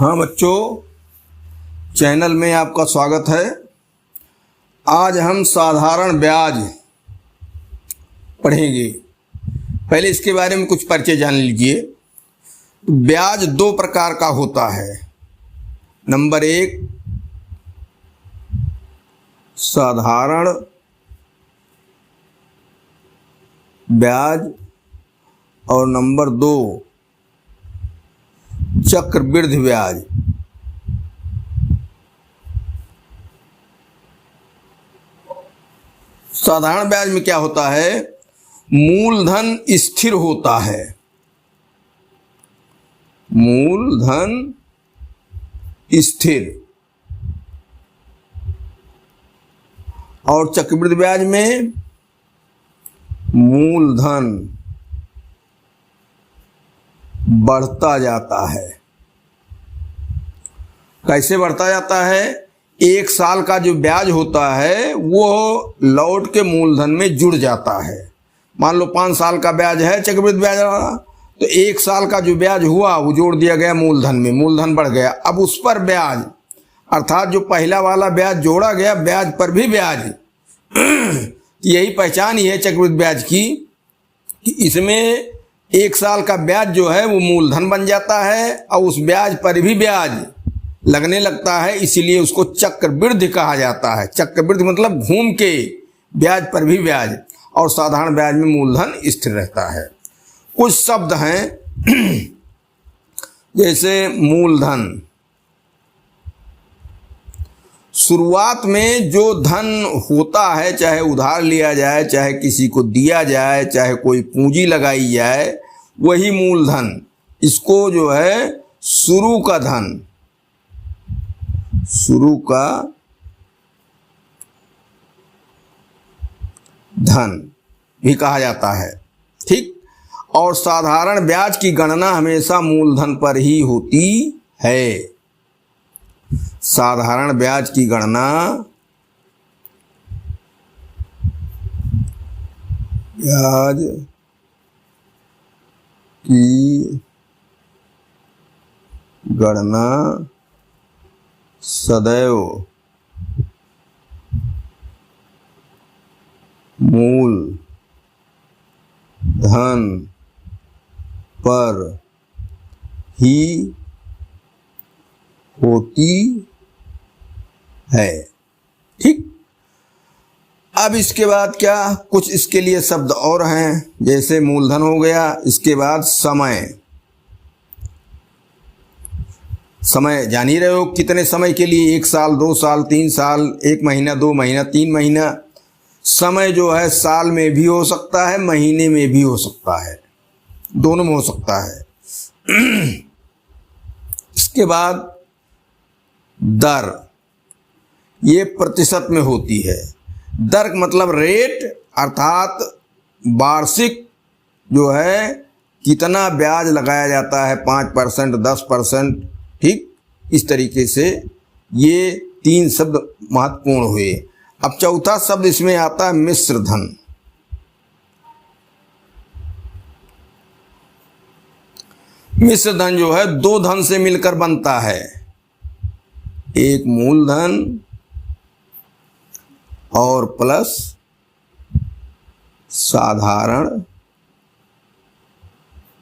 हाँ बच्चों, चैनल में आपका स्वागत है। आज हम साधारण ब्याज पढ़ेंगे। पहले इसके बारे में कुछ परिचय जान लीजिए। ब्याज दो प्रकार का होता है। नंबर एक, साधारण ब्याज और नंबर दो, चक्रवृद्धि ब्याज। साधारण ब्याज में क्या होता है? मूलधन स्थिर होता है, मूलधन स्थिर। और चक्रवृद्धि ब्याज में मूलधन बढ़ता जाता है। कैसे बढ़ता जाता है? एक साल का जो ब्याज होता है वो लौट के मूलधन में जुड़ जाता है। मान लो 5 साल का ब्याज है चक्रवृद्धि ब्याज वाला, तो एक साल का जो ब्याज हुआ वो जोड़ दिया गया मूलधन में, मूलधन बढ़ गया। अब उस पर ब्याज, अर्थात जो पहला वाला ब्याज जोड़ा गया, ब्याज पर भी ब्याज। यही पहचान ही है चक्रवृद्धि ब्याज की कि इसमें एक साल का ब्याज जो है वो मूलधन बन जाता है और उस ब्याज पर भी ब्याज लगने लगता है, इसीलिए उसको चक्रवृद्धि कहा जाता है। चक्रवृद्धि मतलब घूम के ब्याज पर भी ब्याज। और साधारण ब्याज में मूलधन स्थिर रहता है। कुछ शब्द हैं जैसे मूलधन। शुरुआत में जो धन होता है, चाहे उधार लिया जाए, चाहे किसी को दिया जाए, चाहे कोई पूंजी लगाई जाए, वही मूलधन। इसको जो है शुरू का धन, शुरू का धन भी कहा जाता है। ठीक। और साधारण ब्याज की गणना हमेशा मूलधन पर ही होती है। साधारण ब्याज की गणना ब्याज की गणना सदैव मूल धन पर ही होती है। ठीक। अब इसके बाद क्या, कुछ इसके लिए शब्द और हैं। जैसे मूलधन हो गया, इसके बाद समय। समय जान ही रहे हो कितने समय के लिए, 1 साल, 2 साल, 3 साल, 1 महीना, 2 महीना, 3 महीना। समय जो है साल में भी हो सकता है, महीने में भी हो सकता है, दोनों में हो सकता है। इसके बाद दर, ये प्रतिशत में होती है। दर मतलब रेट, अर्थात वार्षिक जो है कितना ब्याज लगाया जाता है, 5%, 10%। ठीक। इस तरीके से ये 3 शब्द महत्वपूर्ण हुए। अब चौथा शब्द इसमें आता है मिश्र धन। मिश्र धन जो है 2 धन से मिलकर बनता है। एक मूलधन और प्लस साधारण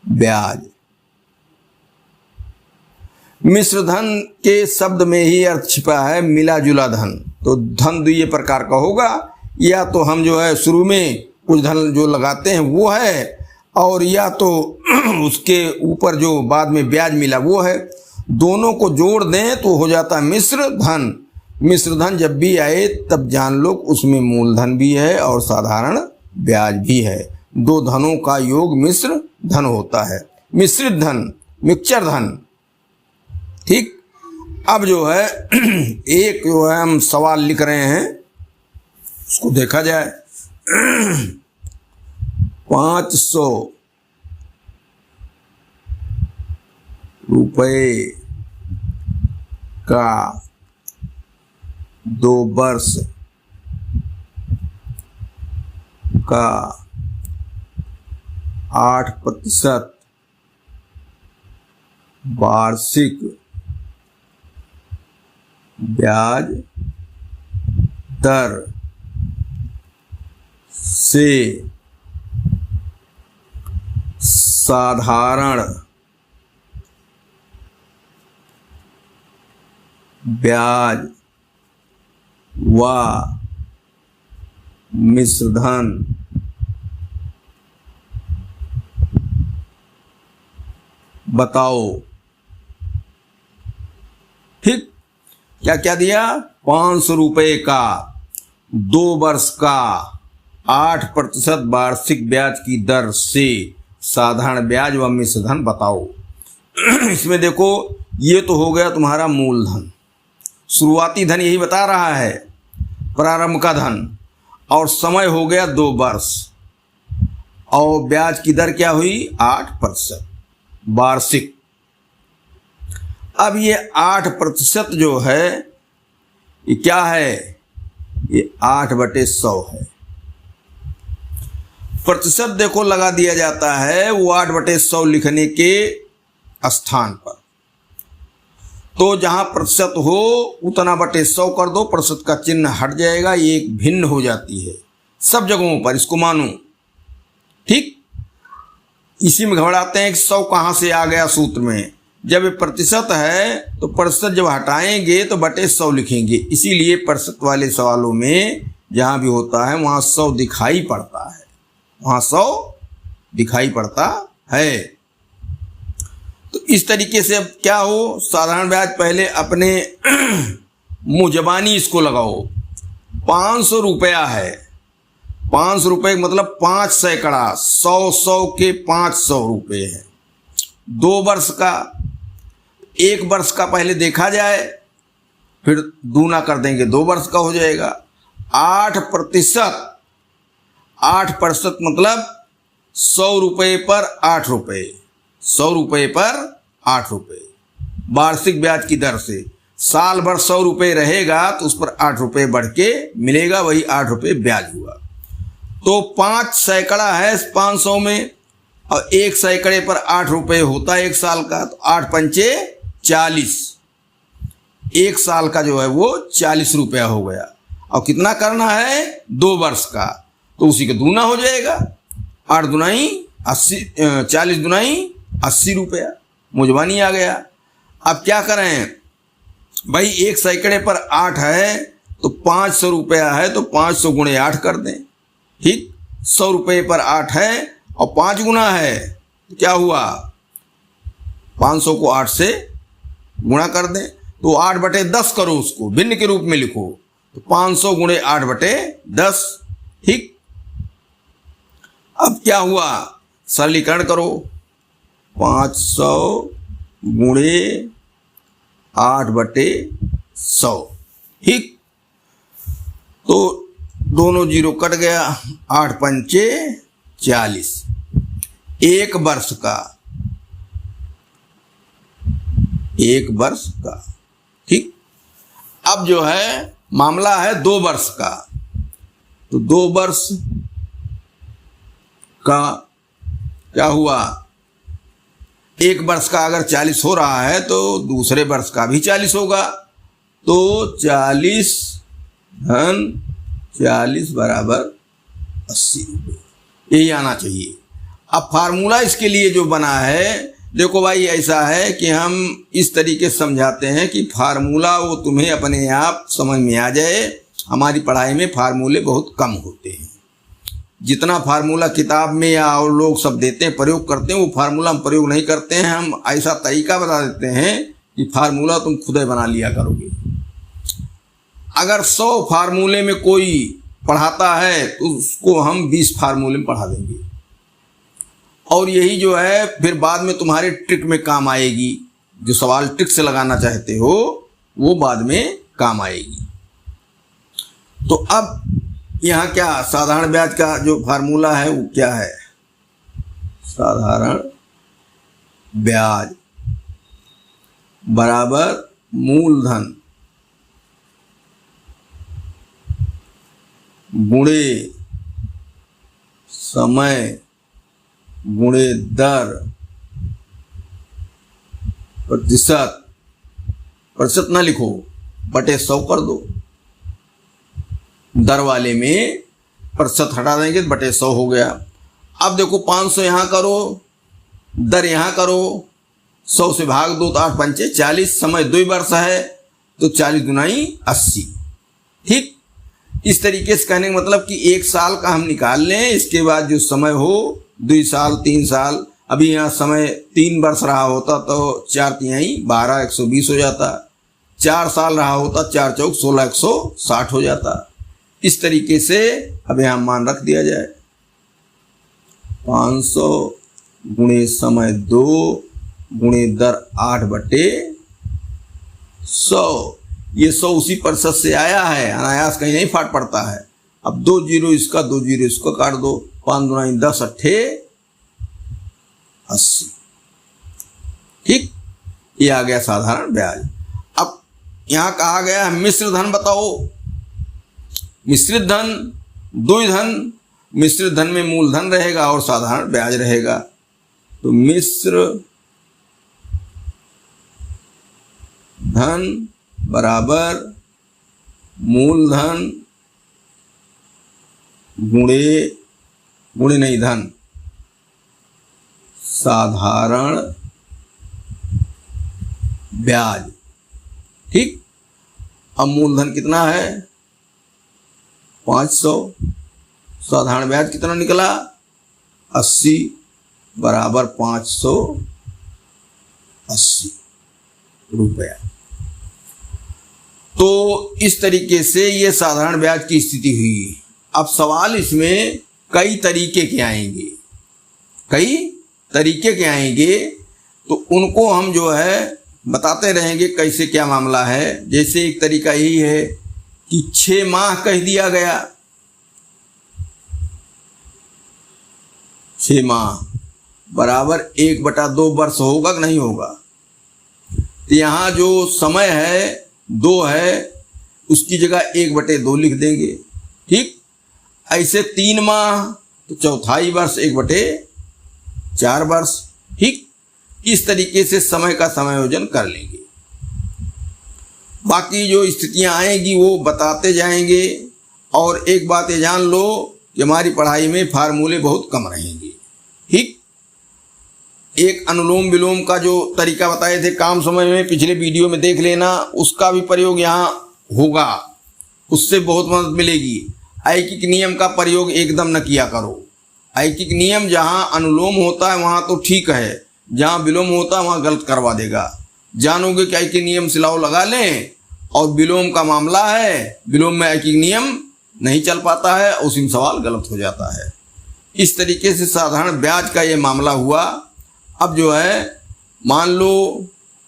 ब्याज। मिश्र धन के शब्द में ही अर्थ छिपा है मिला जुला धन। तो धन द्वितीय प्रकार का होगा, या तो हम जो है शुरू में कुछ धन जो लगाते हैं वो है, और या तो उसके ऊपर जो बाद में ब्याज मिला वो है। दोनों को जोड़ दें तो हो जाता है मिश्र धन। मिश्र धन जब भी आए तब जान लो उसमें मूलधन भी है और साधारण ब्याज भी है। 2 धनों का योग मिश्र धन होता है। मिश्रित धन, मिक्सचर धन। ठीक। अब जो है एक जो है हम सवाल लिख रहे हैं, उसको देखा जाए। 500 रुपये का 2 वर्ष का 8% वार्षिक ब्याज दर से साधारण ब्याज व मिश्रधन बताओ। ठीक, क्या क्या दिया? 500 रुपये का 2 वर्ष का 8% वार्षिक ब्याज की दर से साधारण ब्याज व मिश्रधन बताओ। इसमें देखो, ये तो हो गया तुम्हारा मूलधन, शुरुआती धन यही बता रहा है, प्रारंभ का धन, और समय हो गया 2 वर्ष, और ब्याज की दर क्या हुई? 8% वार्षिक। अब ये 8% जो है ये क्या है? ये 8/100 है। प्रतिशत देखो लगा दिया जाता है वो 8/100 लिखने के स्थान पर। तो जहां प्रतिशत हो उतना बटे 100 कर दो, प्रतिशत का चिन्ह हट जाएगा, ये एक भिन्न हो जाती है सब जगहों पर, इसको मानो। ठीक, इसी में घबराते हैं कि 100 कहाँ से आ गया सूत्र में। जब ये प्रतिशत है तो प्रतिशत जब हटाएंगे तो बटे 100 लिखेंगे, इसीलिए प्रतिशत वाले सवालों में जहाँ भी होता है वहाँ 100 दिखाई पड़ता है, वहाँ 100 दिखाई पड़ता है। तो इस तरीके से अब क्या हो, साधारण ब्याज पहले अपने मुँह जबानी इसको लगाओ। 500 रुपया है, 500 रुपये मतलब 5 सैकड़ा, 100 के 500 रुपये है। 2 वर्ष का, 1 वर्ष का पहले देखा जाए, फिर दूना कर देंगे, 2 वर्ष का हो जाएगा। 8% मतलब 100 रुपये पर 8 रुपये, 100 रुपये पर 8 रुपये वार्षिक ब्याज की दर से। साल भर 100 रुपये रहेगा तो उस पर 8 रुपये बढ़ के मिलेगा, वही 8 रुपये ब्याज हुआ। तो 5 सैकड़ा है 500 में, और 1 सैकड़े पर 8 रुपये होता है 1 साल का, तो 8 पंचे 40, 1 साल का जो है वो 40 रुपया हो गया। और कितना करना है? 2 वर्ष का, तो उसी का दूना हो जाएगा। 8 दुनाई 80, 40 दुनाई 80 रुपया, मुजबानी आ गया। अब क्या करें भाई, 1 सैकड़े पर 8 है तो 500 रुपया है, तो 500 गुणे 8 कर दें। ठीक, 100 रुपये पर 8 है और 5 गुना है, तो क्या हुआ? 500 को 8 से गुणा कर दें, तो 8/10 करो, उसको भिन्न के रूप में लिखो, तो 500 गुणे 8/10। ठीक, अब क्या हुआ? सरलीकरण करो, 500 गुणे 8/100। ठीक, तो दोनों जीरो कट गया, 8 पंचे 40। 1 वर्ष का, 1 वर्ष का। ठीक, अब जो है मामला है 2 वर्ष का, तो 2 वर्ष का क्या हुआ? 1 वर्ष का अगर 40 हो रहा है तो दूसरे वर्ष का भी 40 होगा, तो 40 धन 40 बराबर 80 रुपये, यही आना चाहिए। अब फार्मूला इसके लिए जो बना है, देखो भाई ऐसा है कि हम इस तरीके से समझाते हैं कि फार्मूला वो तुम्हें अपने आप समझ में आ जाए। हमारी पढ़ाई में फार्मूले बहुत कम होते हैं, जितना फार्मूला किताब में या और लोग सब देते हैं, प्रयोग करते हैं, वो फार्मूला हम प्रयोग नहीं करते हैं। हम ऐसा तरीका बता देते हैं कि फार्मूला तुम खुद ही बना लिया करोगे। अगर 100 फार्मूले में कोई पढ़ाता है तो उसको हम 20 फार्मूले में पढ़ा देंगे, और यही जो है फिर बाद में तुम्हारे ट्रिक में काम आएगी। जो सवाल ट्रिक से लगाना चाहते हो वो बाद में काम आएगी। तो अब यहाँ क्या साधारण ब्याज का जो फार्मूला है वो क्या है? साधारण ब्याज बराबर मूलधन गुणे समय गुणे दर प्रतिशत, प्रतिशत ना लिखो, बटे 100 कर दो। दर वाले में प्रतिशत हटा देंगे तो बटे 100 हो गया। अब देखो 500 यहाँ करो, दर यहाँ करो, 100 से भाग दो तो 8 पंचे 40, समय 2 वर्ष है तो 40 दुनाई 80। ठीक, इस तरीके से कहने का मतलब कि 1 साल का हम निकाल लें, इसके बाद जो समय हो 2 साल 3 साल, अभी यहाँ समय 3 वर्ष रहा होता तो 4 तिहाई 12 120 हो जाता, 4 साल रहा होता 4 चौक 16 160 हो जाता। इस तरीके से अब यहाँ मान रख दिया जाए 500 गुणे समय 2 गुणे दर 8 बटे 100। ये 100 उसी प्रतिशत से आया है, अनायास कहीं नहीं फाट पड़ता है। अब 2 जीरो इसका 2 जीरो इसको काट दो, 5 दुनाई 10 अट्ठे 80। ठीक, ये आ गया साधारण ब्याज। अब यहां कहा गया है मिश्र धन बताओ। मिश्रित धन, द्वि धन, मिश्रित धन में मूलधन रहेगा और साधारण ब्याज रहेगा। तो मिश्र धन बराबर मूलधन गुणे नहीं धन साधारण ब्याज। ठीक, अब मूलधन कितना है 500, साधारण ब्याज कितना निकला 80 बराबर 580 रुपया। तो इस तरीके से ये साधारण ब्याज की स्थिति हुई। अब सवाल इसमें कई तरीके के आएंगे, कई तरीके के आएंगे, तो उनको हम जो है बताते रहेंगे कैसे क्या मामला है। जैसे एक तरीका यही है कि 6 माह कह दिया गया, 6 माह बराबर 1/2 वर्ष होगा कि नहीं होगा। तो यहाँ जो समय है 2 है, उसकी जगह 1/2 लिख देंगे। ठीक, ऐसे 3 माह तो चौथाई वर्ष 1/4 वर्ष। ठीक, इस तरीके से समय का समायोजन कर लेंगे। बाकी जो स्थितियां आएंगी वो बताते जाएंगे। और एक बात ये जान लो कि हमारी पढ़ाई में फार्मूले बहुत कम रहेंगे। ठीक, एक अनुलोम विलोम का जो तरीका बताए थे काम समय में, पिछले वीडियो में देख लेना, उसका भी प्रयोग यहाँ होगा, उससे बहुत मदद मिलेगी। ऐकिक नियम का प्रयोग एकदम न किया करो। ऐकिक नियम जहाँ अनुलोम होता है वहाँ तो ठीक है, जहाँ विलोम होता है वहाँ गलत करवा देगा। जानोगे कि ऐकिक नियम से लाओ लगा लें, और विलोम का मामला है, विलोम में ऐकिक नियम नहीं चल पाता है, उसी में सवाल गलत हो जाता है। इस तरीके से साधारण ब्याज का ये मामला हुआ। अब जो है मान लो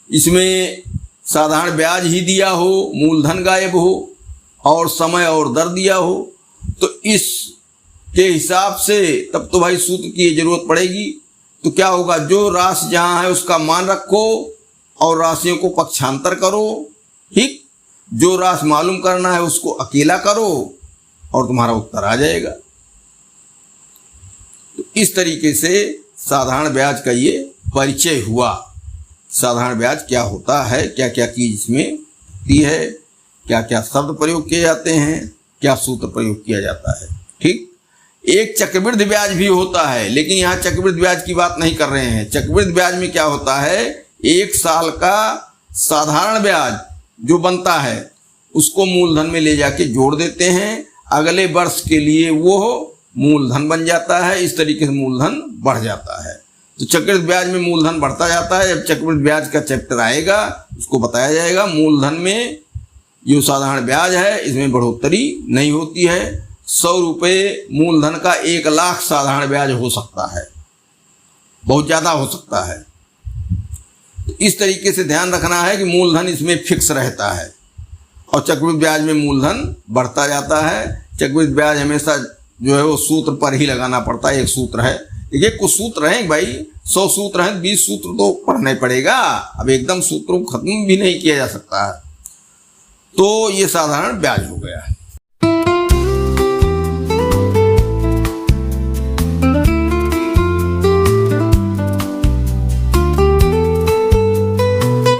इसमें साधारण ब्याज ही दिया हो, मूलधन गायब हो और समय और दर दिया हो, तो इस के हिसाब से तब तो भाई सूत्र की जरूरत पड़ेगी। तो क्या होगा, जो राशि जहाँ है उसका मान रखो और राशियों को पक्षांतर करो। ठीक, जो राशि मालूम करना है उसको अकेला करो और तुम्हारा उत्तर आ जाएगा। तो इस तरीके से साधारण ब्याज का ये परिचय हुआ। साधारण ब्याज क्या होता है, क्या क्या चीज इसमें होती है, क्या क्या शब्द प्रयोग किए जाते हैं, क्या सूत्र प्रयोग किया जाता है। ठीक, एक चक्रवृद्धि ब्याज भी होता है, लेकिन यहाँ चक्रवृद्धि ब्याज की बात नहीं कर रहे हैं। चक्रवृद्धि ब्याज में क्या होता है, 1 साल का साधारण ब्याज जो बनता है उसको मूलधन में ले जाके जोड़ देते हैं, अगले वर्ष के लिए वो मूलधन बन जाता है। इस तरीके से मूलधन बढ़ जाता है। तो चक्रवृद्धि ब्याज में मूलधन बढ़ता जाता है। जब चक्रवृद्धि ब्याज का चैप्टर आएगा उसको बताया जाएगा। मूलधन में जो साधारण ब्याज है इसमें बढ़ोतरी नहीं होती है। 100 रुपये मूलधन का 1 लाख साधारण ब्याज हो सकता है, बहुत ज़्यादा हो सकता है। तो इस तरीके से ध्यान रखना है कि मूलधन इसमें फिक्स रहता है और चक्रवृद्धि ब्याज में मूलधन बढ़ता जाता है। चक्रवृद्धि ब्याज हमेशा जो है वो सूत्र पर ही लगाना पड़ता है। एक सूत्र है, देखिए कुछ सूत्र हैं भाई, 100 सूत्र हैं, 20 सूत्र तो पढ़ना पड़ेगा। अब एकदम सूत्रों को खत्म भी नहीं किया जा सकता है। तो ये साधारण ब्याज हो गया है।